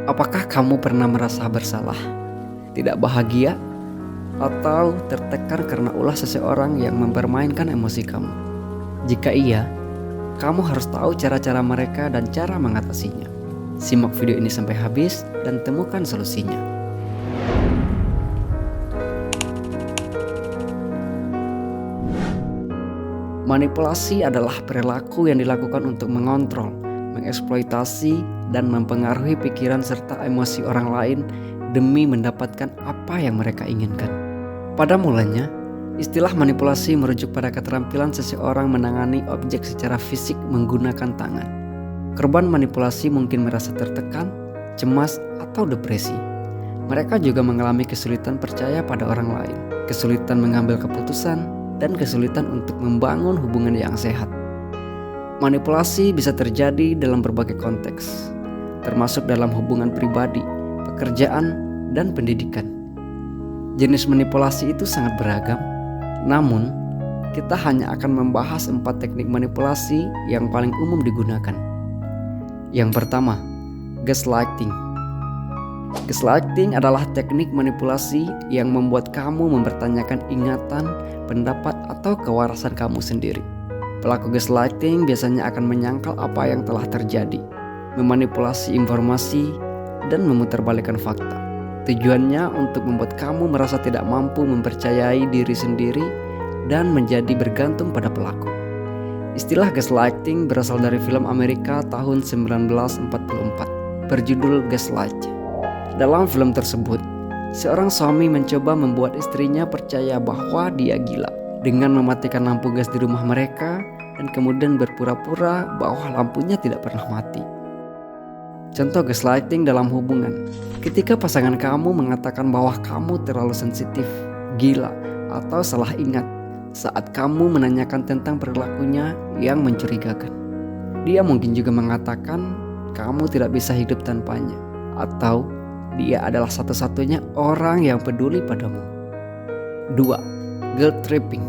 Apakah kamu pernah merasa bersalah, tidak bahagia, atau tertekan karena ulah seseorang yang mempermainkan emosi kamu? Jika iya, kamu harus tahu cara-cara mereka dan cara mengatasinya. Simak video ini sampai habis dan temukan solusinya. Manipulasi adalah perilaku yang dilakukan untuk mengontrol, mengeksploitasi, dan mempengaruhi pikiran serta emosi orang lain demi mendapatkan apa yang mereka inginkan. Pada mulanya, istilah manipulasi merujuk pada keterampilan seseorang menangani objek secara fisik menggunakan tangan. Korban manipulasi mungkin merasa tertekan, cemas, atau depresi. Mereka juga mengalami kesulitan percaya pada orang lain, kesulitan mengambil keputusan, dan kesulitan untuk membangun hubungan yang sehat. Manipulasi bisa terjadi dalam berbagai konteks, termasuk dalam hubungan pribadi, pekerjaan, dan pendidikan. Jenis manipulasi itu sangat beragam, namun kita hanya akan membahas 4 teknik manipulasi yang paling umum digunakan. Yang pertama, gaslighting. Gaslighting adalah teknik manipulasi yang membuat kamu mempertanyakan ingatan, pendapat, atau kewarasan kamu sendiri. Pelaku gaslighting biasanya akan menyangkal apa yang telah terjadi, memanipulasi informasi, dan memutarbalikkan fakta. Tujuannya untuk membuat kamu merasa tidak mampu mempercayai diri sendiri dan menjadi bergantung pada pelaku. Istilah gaslighting berasal dari film Amerika tahun 1944 berjudul Gaslight. Dalam film tersebut, seorang suami mencoba membuat istrinya percaya bahwa dia gila dengan mematikan lampu gas di rumah mereka dan kemudian berpura-pura bahwa lampunya tidak pernah mati. Contoh gaslighting dalam hubungan. Ketika pasangan kamu mengatakan bahwa kamu terlalu sensitif, gila, atau salah ingat saat kamu menanyakan tentang perilakunya yang mencurigakan. Dia mungkin juga mengatakan kamu tidak bisa hidup tanpanya, atau dia adalah satu-satunya orang yang peduli padamu. 2. Guilt tripping.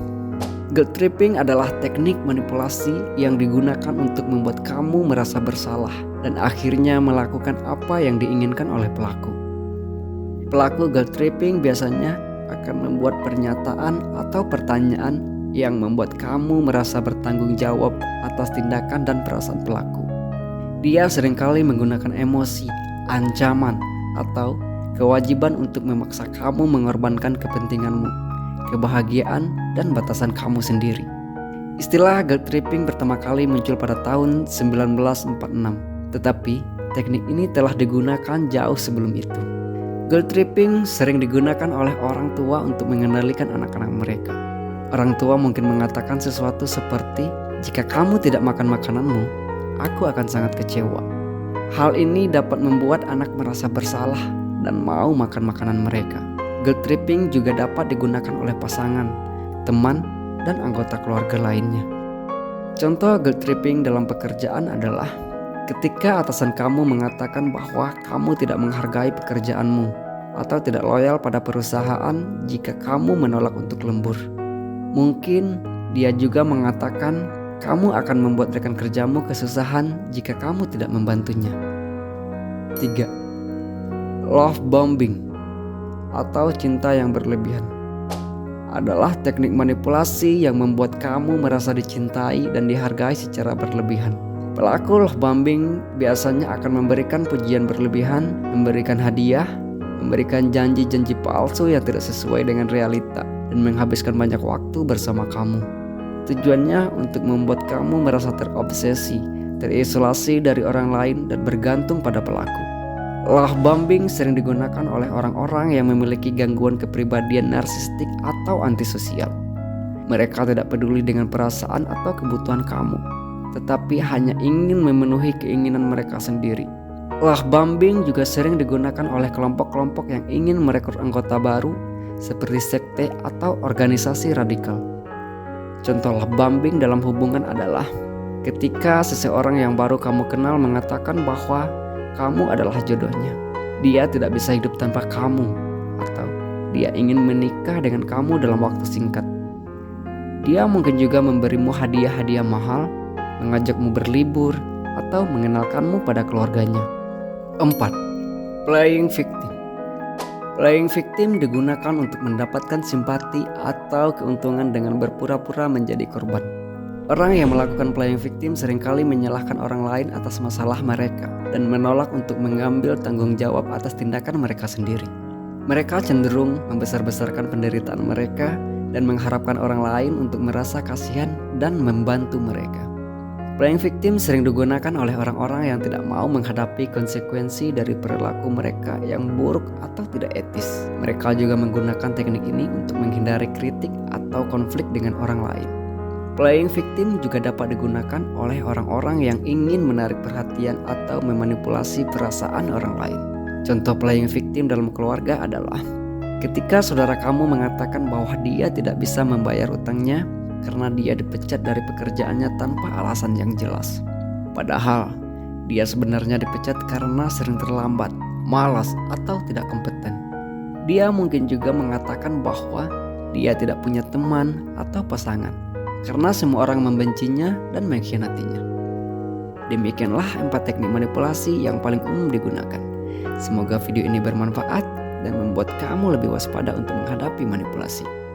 Guilt tripping adalah teknik manipulasi yang digunakan untuk membuat kamu merasa bersalah dan akhirnya melakukan apa yang diinginkan oleh pelaku. Pelaku guilt tripping biasanya akan membuat pernyataan atau pertanyaan yang membuat kamu merasa bertanggung jawab atas tindakan dan perasaan pelaku. Dia seringkali menggunakan emosi, ancaman, atau kewajiban untuk memaksa kamu mengorbankan kepentinganmu, kebahagiaan, dan batasan kamu sendiri. Istilah guilt tripping pertama kali muncul pada tahun 1946, tetapi teknik ini telah digunakan jauh sebelum itu. Guilt tripping sering digunakan oleh orang tua untuk mengendalikan anak-anak mereka. Orang tua mungkin mengatakan sesuatu seperti, "Jika kamu tidak makan makananmu, aku akan sangat kecewa." Hal ini dapat membuat anak merasa bersalah dan mau makan makanan mereka. Guilt tripping juga dapat digunakan oleh pasangan, teman, dan anggota keluarga lainnya. Contoh guilt tripping dalam pekerjaan adalah ketika atasan kamu mengatakan bahwa kamu tidak menghargai pekerjaanmu atau tidak loyal pada perusahaan jika kamu menolak untuk lembur. Mungkin dia juga mengatakan kamu akan membuat rekan kerjamu kesusahan jika kamu tidak membantunya. 3. Love bombing atau cinta yang berlebihan adalah teknik manipulasi yang membuat kamu merasa dicintai dan dihargai secara berlebihan. Pelaku love bombing biasanya akan memberikan pujian berlebihan, memberikan hadiah, memberikan janji-janji palsu yang tidak sesuai dengan realita, dan menghabiskan banyak waktu bersama kamu. Tujuannya untuk membuat kamu merasa terobsesi, terisolasi dari orang lain, dan bergantung pada pelaku. Love bombing sering digunakan oleh orang-orang yang memiliki gangguan kepribadian narsistik atau antisosial. Mereka tidak peduli dengan perasaan atau kebutuhan kamu, tetapi hanya ingin memenuhi keinginan mereka sendiri. Love bombing juga sering digunakan oleh kelompok-kelompok yang ingin merekrut anggota baru, seperti sekte atau organisasi radikal. Contoh love bombing dalam hubungan adalah ketika seseorang yang baru kamu kenal mengatakan bahwa kamu adalah jodohnya, dia tidak bisa hidup tanpa kamu, atau dia ingin menikah dengan kamu dalam waktu singkat. Dia mungkin juga memberimu hadiah-hadiah mahal, mengajakmu berlibur, atau mengenalkanmu pada keluarganya. 4. Playing victim. Playing victim digunakan untuk mendapatkan simpati atau keuntungan dengan berpura-pura menjadi korban. Orang yang melakukan playing victim seringkali menyalahkan orang lain atas masalah mereka dan menolak untuk mengambil tanggung jawab atas tindakan mereka sendiri. Mereka cenderung membesar-besarkan penderitaan mereka dan mengharapkan orang lain untuk merasa kasihan dan membantu mereka. Playing victim sering digunakan oleh orang-orang yang tidak mau menghadapi konsekuensi dari perilaku mereka yang buruk atau tidak etis. Mereka juga menggunakan teknik ini untuk menghindari kritik atau konflik dengan orang lain. Playing victim juga dapat digunakan oleh orang-orang yang ingin menarik perhatian atau memanipulasi perasaan orang lain. Contoh playing victim dalam keluarga adalah ketika saudara kamu mengatakan bahwa dia tidak bisa membayar utangnya karena dia dipecat dari pekerjaannya tanpa alasan yang jelas. Padahal, dia sebenarnya dipecat karena sering terlambat, malas, atau tidak kompeten. Dia mungkin juga mengatakan bahwa dia tidak punya teman atau pasangan, karena semua orang membencinya dan mengkhianatinya. Demikianlah 4 teknik manipulasi yang paling umum digunakan. Semoga video ini bermanfaat dan membuat kamu lebih waspada untuk menghadapi manipulasi.